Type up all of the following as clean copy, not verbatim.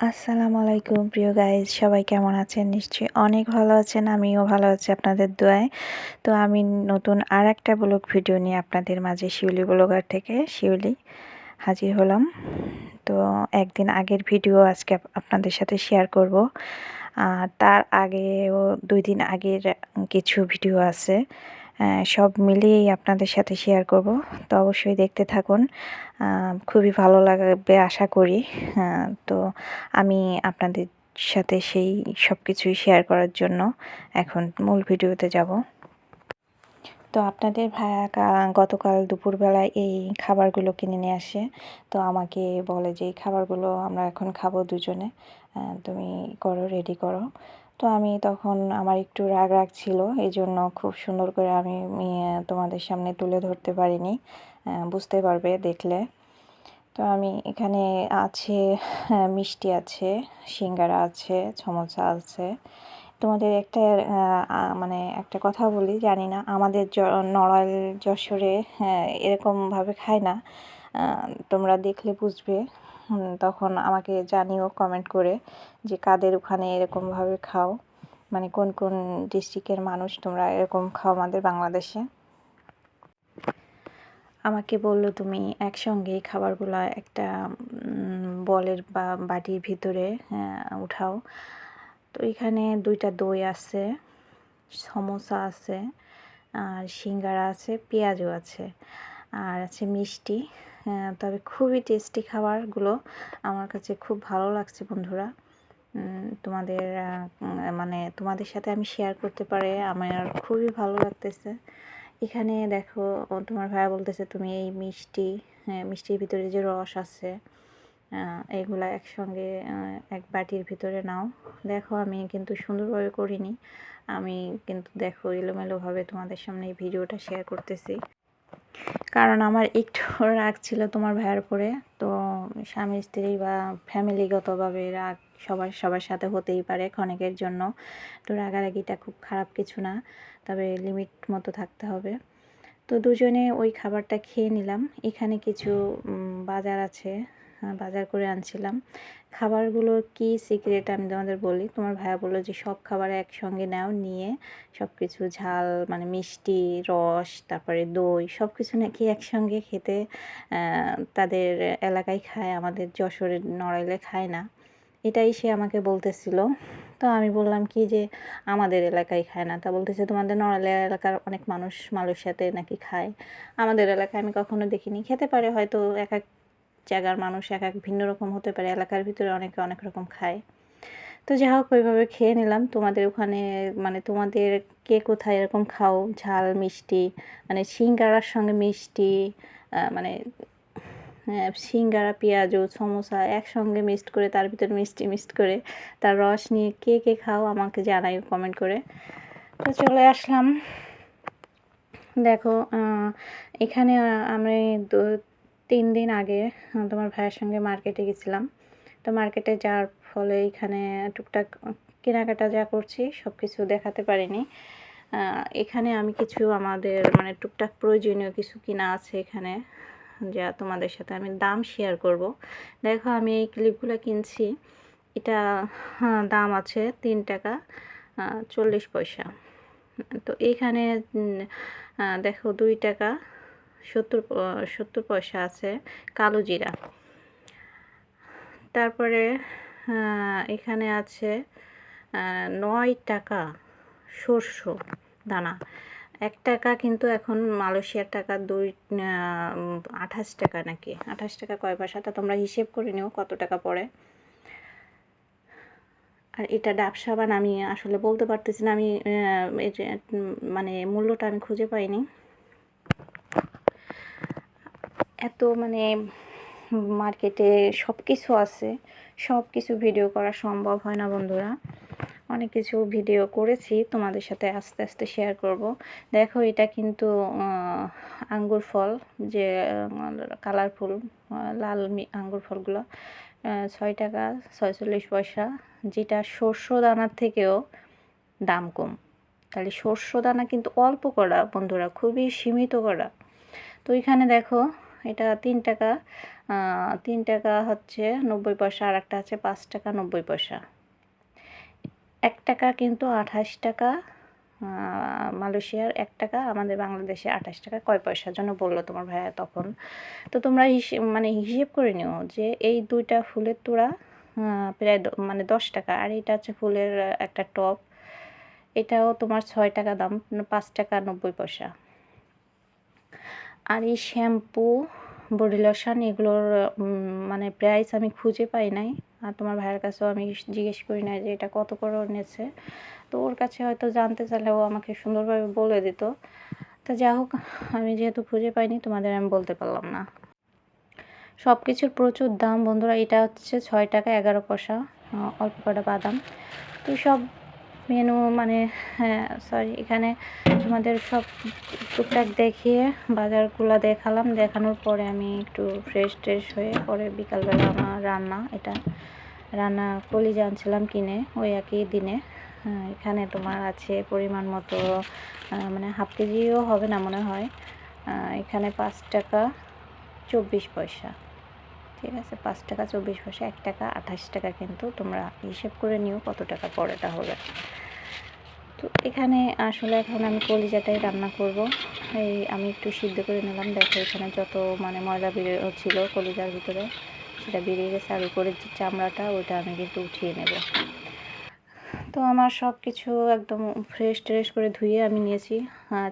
আসসালামু আলাইকুম প্রিয় গাইজ, সবাই কেমন আছেন? নিশ্চয়ই অনেক ভালো আছেন। আমিও ভালো আছি আপনাদের দোয়ায়। তো আমি নতুন আর একটা ব্লগ ভিডিও নিয়ে আপনাদের মাঝে শিউলি ব্লগার থেকে শিউলি হাজির হলাম। তো একদিন আগের ভিডিও আজকে আপনাদের সাথে শেয়ার করব। আর তার আগেও 2 দিন আগের কিছু ভিডিও আছে, সব মিলিয়েই আপনাদের সাথে শেয়ার করব। তো অবশ্যই দেখতে থাকুন, খুবই ভালো লাগবে আশা করি। তো আমি আপনাদের সাথে সেই সব কিছুই শেয়ার করার জন্য এখন মূল ভিডিওতে যাব। তো আপনাদের ভাইয়া গতকাল দুপুরবেলায় এই খাবারগুলো কিনে নিয়ে আসে। তো আমাকে বলে যে এই খাবারগুলো আমরা এখন খাবো দুজনে, তুমি করো, রেডি করো। তো আমি তখন আমার একটু রাগ রাগ ছিল, এই জন্য খুব সুন্দর করে আমি তোমাদের সামনে তুলে ধরতে পারিনি, বুঝতে পারবে দেখলে। তো আমি এখানে আছে, মিষ্টি আছে, সিঙ্গারা আছে, সমোসা আছে। তোমাদের একটা মানে একটা কথা বলি, জানি না আমাদের নড়াইল যশোরে এরকমভাবে খায় না। তোমরা দেখলে বুঝবে, তখন আমাকে জানিও কমেন্ট করে যে কাদের ওখানে এরকমভাবে খাও, মানে কোন কোন ডিস্ট্রিক্টের মানুষ তোমরা এরকম খাও আমাদের বাংলাদেশে। আমাকে বলল তুমি একসঙ্গে খাবারগুলো একটা বলের বা বাটির ভিতরে উঠাও। তো এখানে 2টা দই আছে, সমোসা আছে, আর সিঙ্গারা আছে, পেঁয়াজও আছে, আর আছে মিষ্টি। তবে খুবই টেস্টি খাবারগুলো, আমার কাছে খুব ভালো লাগছে বন্ধুরা। তোমাদের মানে তোমাদের সাথে আমি শেয়ার করতে পারে আমার খুবই ভালো লাগতেছে। এখানে দেখো, তোমার ভাইয়া বলতেছে তুমি এই মিষ্টির ভিতরে যে রস আছে এগুলা একসঙ্গে এক বাটির ভিতরে নাও। দেখো আমি কিন্তু সুন্দরভাবে করিনি, আমি কিন্তু দেখো এলোমেলোভাবে তোমাদের সামনে এই ভিডিওটা শেয়ার করতেছি, কারণ আমার একটু রাগ ছিল তোমার ভাইয়ের উপরে। তো স্বামী স্ত্রী বা ফ্যামিলিগতভাবে রাগ সবার সাথে হতেই পারে ক্ষণিকের জন্য। তো রাগারাগিটা খুব খারাপ কিছু না, তবে লিমিট মতো থাকতে হবে। তো দুজনে ওই খাবারটা খেয়ে নিলাম। এখানে কিছু বাজার আছে, বাজার করে আনছিলাম। খাবারগুলোর কি সিক্রেট আমি তোমাদের বলি। তোমার ভাইয়া বললো যে সব খাবার একসঙ্গে নাও, নিয়ে সব কিছু ঝাল মানে মিষ্টি, রস, তারপরে দই সব কিছু নাকি একসঙ্গে খেতে তাদের এলাকায় খায়, আমাদের যশোরের নড়াইলে খায় না, এটাই সে আমাকে বলতেছিল। তো আমি বললাম কি যে আমাদের এলাকায় খায় না। তা বলতেছে তোমাদের নড়াইল এলাকার অনেক মানুষ মালয়েশিয়াতে নাকি খায়, আমাদের এলাকায় আমি কখনো দেখিনি। খেতে পারে হয়তো, এক এক জায়গার মানুষ এক এক ভিন্ন রকম হতে পারে, এলাকার ভিতরে অনেকে অনেক রকম খায়। তো যাই হোক ওইভাবে খেয়ে নিলাম। তোমাদের ওখানে মানে তোমাদের কে কোথায় এরকম খাও ঝাল মিষ্টি, মানে সিঙ্গারার সঙ্গে মিষ্টি, মানে সিঙ্গারা পেঁয়াজ ও সমোসা একসঙ্গে মিক্সড করে তার ভিতরে মিষ্টি মিক্সড করে তার রস নিয়ে কে কে খাও আমাকে জানাই কমেন্ট করে। তো চলে আসলাম। দেখো এখানে আমি 3 দিন আগে তোমার ভাইয়ের সঙ্গে মার্কেটে গেছিলাম। তো মার্কেটে যাওয়ার ফলে এখানে টুকটাক কেনাকাটা যা করছি সব কিছু দেখাতে পারিনি। এখানে আমি কিছু আমাদের মানে টুকটাক প্রয়োজনীয় কিছু কিনা আছে এখানে, যা তোমাদের সাথে আমি দাম শেয়ার করব। দেখো আমি এই ক্লিপগুলো কিনছি, এটা দাম আছে 3 টাকা 40 পয়সা। তো এইখানে দেখো 2 টাকা 70 পয়সা আছে কালো জিরা। তারপরে এখানে আছে 9 টাকা সরষ দানা। 1 টাকা কিন্তু এখন মালয়েশিয়ার টাকা 28 টাকা নাকি, 28 টাকা কয় পয়সা, তা তোমরা হিসেব করে নিও কত টাকা পড়ে। আর এটা ডাব সাবান, আমি আসলে বলতে পারতেছি না, আমি মানে মূল্যটা আমি খুঁজে পাইনি। এত মানে মার্কেটে সব কিছু আছে, সব কিছু ভিডিও করা সম্ভব হয় না বন্ধুরা। অনেক কিছু ভিডিও করেছি, তোমাদের সাথে আস্তে আস্তে শেয়ার করব। দেখো এটা কিন্তু আঙ্গুর ফল, যে কালারফুল লাল আঙ্গুর ফলগুলো 6 টাকা 46 পয়সা, যেটা শস্য দানার থেকেও দাম কম। তাহলে শস্য দানা কিন্তু অল্প করা বন্ধুরা, খুবই সীমিত করা। তো এখানে দেখো এটা 3 টাকা, 3 টাকা হচ্ছে 90 পয়সা, আর একটা আছে 5 টাকা 90 পয়সা। 1 টাকা কিন্তু 28 টাকা, মালয়েশিয়ার 1 টাকা, আমাদের বাংলাদেশে 28 টাকা কয় পয়সার জন্য বললো তোমার ভাইয়া তখন। তো তোমরা মানে হিসেব করে নিও যে এই 2টা ফুলের তোড়া প্রায় মানে 10 টাকা, আর এটা হচ্ছে ফুলের একটা টব, এটাও তোমার 6 টাকা দাম, 5 টাকা 90 পয়সা। আর এই শ্যাম্পু, বডি লোশন এগুলোর মানে প্রাইস আমি খুঁজে পাই নাই, আর তোমার ভাইয়ের কাছেও আমি জিজ্ঞেস করি নাই যে এটা কত করে নিয়েছে। তো ওর কাছে হয়তো জানতে চাইলে ও আমাকে সুন্দরভাবে বলে দিত। তো যা হোক, আমি যেহেতু খুঁজে পাইনি তোমাদের আমি বলতে পারলাম না। সব কিছুর প্রচুর দাম বন্ধুরা। এটা হচ্ছে 6 টাকা 11 পয়সা, অল্প কটা বাদাম। তো সব মেনু মানে হ্যাঁ সরি, এখানে তোমাদের সব টুকটাক দেখিয়ে বাজারগুলো দেখালাম। দেখানোর পরে আমি একটু ফ্রেশ হয়ে পরে বিকালবেলা আমার রান্না কলিজা আনছিলাম কিনে ওই একই দিনে। এখানে তোমার আছে পরিমাণ মতো, মানে হাফ কেজিও হবে না মনে হয়। এখানে 5 টাকা 24 পয়সা, ঠিক আছে, 5 টাকা 24 পয়সা, 1 টাকা 28 টাকা, কিন্তু তোমরা হিসেব করে নিও কত টাকা পরে তাহলে। তো এখানে আসলে এখন আমি কলিজাটাই রান্না করব। আমি একটু সিদ্ধ করে নিলাম। দেখো এখানে যত মানে ময়লা ছিল কলিজার ভিতরে সেটা বেরিয়ে গেছে, আর উপরের যে চামড়াটা ওইটা আমি কিন্তু উঠিয়ে নেব। তো আমার সব কিছু একদম ফ্রেশ করে ধুয়ে আমি নিয়েছি।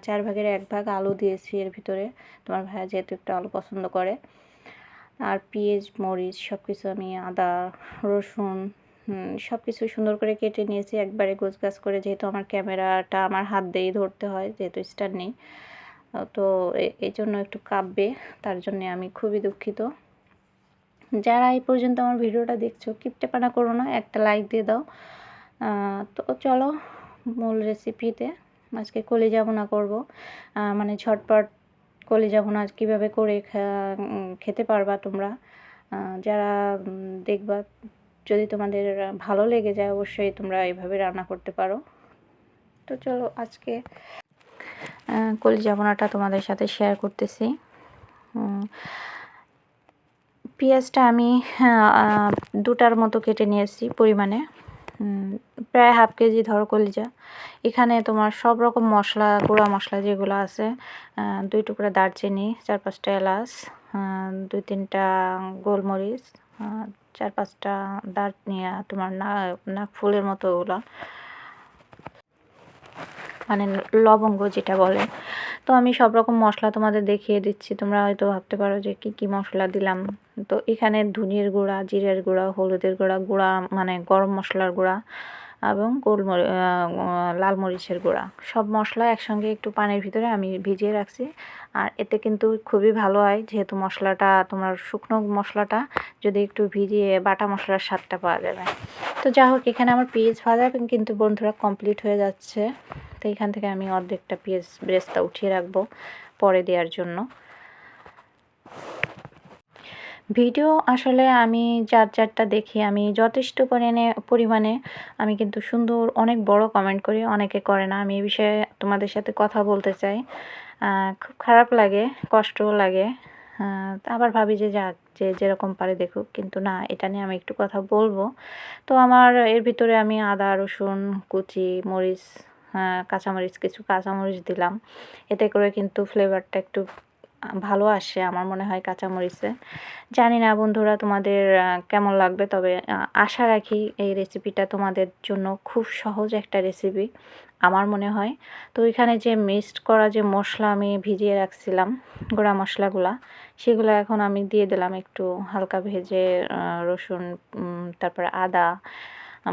4 ভাগের 1 ভাগ আলু দিয়েছি এর ভিতরে, তোমার ভাইয়া যেহেতু একটু আলু পছন্দ করে। আর পেঁয়াজ মরিচ সব কিছু আমি, আদা রসুন সব কিছু সুন্দর করে কেটে নিয়েছি একবারে গোছগাছ করে, যেহেতু আমার ক্যামেরাটা আমার হাত দিয়েই ধরতে হয়, যেহেতু স্ট্যান্ড নেই। তো এই জন্য একটু কাঁপবে, তার জন্য আমি খুবই দুঃখিত। যারা এই পর্যন্ত আমার ভিডিওটা দেখছো কিপটেপানা করো না, একটা লাইক দিয়ে দাও। তো চলো মূল রেসিপিতে। আজকে কলিজা ভুনা করব, মানে ঝটপট কলিজা ভুনা কীভাবে করে খেতে পারবা তোমরা, যারা দেখবা। যদি তোমাদের ভালো লেগে যায় অবশ্যই তোমরা এইভাবে রান্না করতে পারো। তো চলো আজকে কলিজা ভুনাটা তোমাদের সাথে শেয়ার করতেছি। পেঁয়াজটা আমি 2টার মতো কেটে নিয়েছি পরিমাণে, প্রায় হাফ কেজি ধরো কলিজা। এখানে তোমার সব রকম মশলা, গুঁড়া মশলা যেগুলো আছে, 2 টুকরা দারচিনি, 4-5টা এলাচ, 2-3টা গোলমরিচ, 4-5টা তোমার নাক ফুলের মতো ওগুলো, মানে লবঙ্গ যেটা বলে। তো আমি সব রকম মশলা তোমাদের দেখিয়ে দিচ্ছি, তোমরা হয়তো ভাবতে পারো যে কি মশলা দিলাম। তো এখানে ধনিয়ার গুঁড়া, জিরের গুঁড়া, হলুদের গুঁড়া মানে গরম মশলার গুঁড়া, এবং লাল মরিচের গুঁড়া, সব মশলা একসঙ্গে একটু পানির ভিতরে আমি ভিজিয়ে রাখছি। আর এতে কিন্তু খুবই ভালো হয়, যেহেতু মশলাটা তোমার শুকনো মশলাটা যদি একটু ভিজিয়ে বাটা মশলার স্বাদটা পাওয়া যাবে। তো যা হোক, এখানে আমার পেঁয়াজ ভাজা কিন্তু বন্ধুরা কমপ্লিট হয়ে যাচ্ছে। তো এখান থেকে আমি অর্ধেকটা পেঁয়াজ ব্রেস্তা উঠিয়ে রাখবো পরে দেওয়ার জন্য। ভিডিও আসলে আমি যারটা দেখি, আমি যথেষ্ট পরিমাণে আমি কিন্তু সুন্দর অনেক বড় কমেন্ট করি, অনেকে করে না। আমি এই বিষয়ে তোমাদের সাথে কথা বলতে চাই। খুব খারাপ লাগে, কষ্টও লাগে। আবার ভাবি যে যাক, যে যেরকম পারে দেখুক, কিন্তু না, এটা নিয়ে আমি একটু কথা বলবো। তো আমার এর ভিতরে আমি আদা রসুন কুচি, মরিচ, কাঁচামরিচ, কিছু কাঁচামরিচ দিলাম। এতে করে কিন্তু ফ্লেভারটা একটু ভালো আসে আমার মনে হয় কাঁচামরিচে। জানি না বন্ধুরা তোমাদের কেমন লাগবে, তবে আশা রাখি এই রেসিপিটা তোমাদের জন্য খুব সহজ একটা রেসিপি আমার মনে হয়। তো এখানে যে মিক্সড করা যে মশলা আমি ভিজিয়ে রাখছিলাম, গুঁড়া মশলাগুলা, সেগুলো এখন আমি দিয়ে দিলাম একটু হালকা ভেজে। রসুন, তারপরে আদা,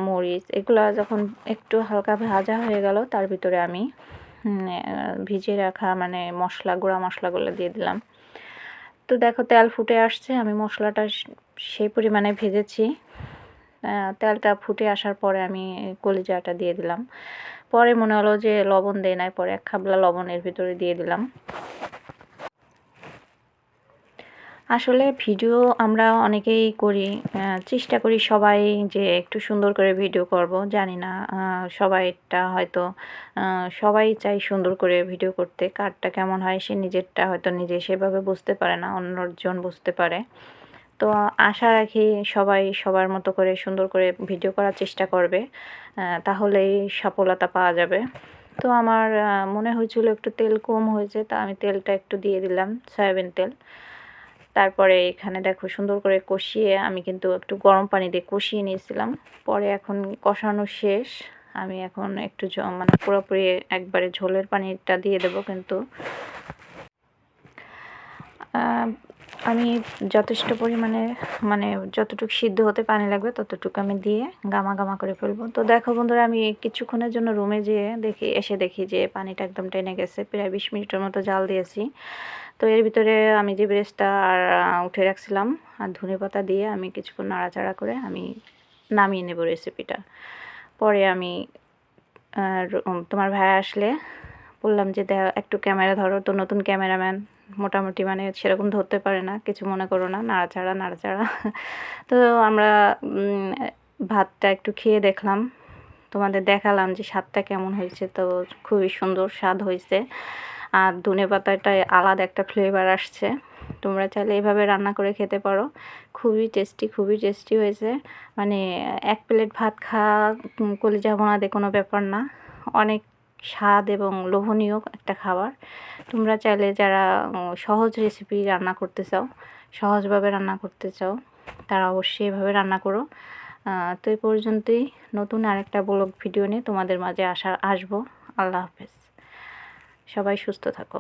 মরিচ, এগুলো যখন একটু হালকা ভাজা হয়ে গেল, তার ভিতরে আমি ভিজিয়ে রাখা মানে গুঁড়া মশলাগুলো দিয়ে দিলাম। তো দেখো তেল ফুটে আসছে, আমি মশলাটা সেই পরিমাণে ভেজেছি। তেলটা ফুটে আসার পরে আমি কলিজাটা দিয়ে দিলাম। পরে মনে হলো যে লবণ দেয় নাই, পরে 1 খাবলা লবণ এর ভিতরে দিয়ে দিলাম। আসলে ভিডিও আমরা অনেকেই করি, চেষ্টা করি সবাই যে একটু সুন্দর করে ভিডিও করব, জানি না সবাইটা হয়তো সবাই চাই সুন্দর করে ভিডিও করতে, কারটা কেমন হয় সে নিজেরটা হয়তো নিজে সেভাবে বুঝতে পারে না, অন্যজন বুঝতে পারে। তো আশা রাখি সবাই সবার মতো করে সুন্দর করে ভিডিও করার চেষ্টা করবে, তাহলেই সফলতা পাওয়া যাবে। তো আমার মনে হয়েছিল একটু তেল কম হয়েছে, তা আমি তেলটা একটু দিয়ে দিলাম, সয়াবিন তেল। তারপরে এখানে দেখো সুন্দর করে কষিয়ে আমি কিন্তু একটু গরম পানি দিয়ে কষিয়ে নিয়েছিলাম। পরে এখন কষানো শেষ, আমি এখন একটু মানে পুরোপুরি একবারে ঝোলের পানিটা দিয়ে দেবো কিন্তু আমি যথেষ্ট পরিমাণে মানে যতটুকু সিদ্ধ হতে পানি লাগবে ততটুকু আমি দিয়ে গামা গামা করে ফেলবো। তো দেখো বন্ধুরা, আমি কিছুক্ষণের জন্য রুমে যেয়ে দেখি যে পানিটা একদম টেনে গেছে, প্রায় 20 মিনিটের মতো জাল দিয়েছি। তো এর ভিতরে আমি যে ব্রেস্টটা আর উঠে রাখছিলাম আর ধনেপাতা দিয়ে আমি কিছুক্ষণ নাড়াচাড়া করে আমি নামিয়ে নেব রেসিপিটা। পরে আমি তোমার ভাই আসলে বললাম যে একটু ক্যামেরা ধরো, তো নতুন ক্যামেরাম্যান মোটামুটি মানে সেরকম ধরতে পারে না, কিছু মনে করো না, নাড়াচাড়া নাড়াচাড়া। তো আমরা ভাতটা একটু খেয়ে দেখলাম, তোমাদের দেখালাম যে স্বাদটা কেমন হয়েছে। তো খুবই সুন্দর স্বাদ হয়েছে, আর ধনেপাতাটায় আলাদা একটা ফ্লেভার আসছে। তোমরা চাইলে এভাবে রান্না করে খেতে পারো, খুবই টেস্টি হয়েছে। মানে এক প্লেট ভাত খাওয়া কলিজা ভুনা দিয়ে কোনো ব্যাপার না, অনেক স্বাদ এবং লোভনীয় একটা খাবার। তোমরা চাইলে যারা সহজ রেসিপি রান্না করতে চাও, সহজভাবে রান্না করতে চাও, তারা অবশ্যই এভাবে রান্না করো। তো এই পর্যন্তই, নতুন আরেকটা ব্লগ ভিডিও নিয়ে তোমাদের মাঝে আসবো। আল্লাহ হাফেজ, সবাই সুস্থ থাকো।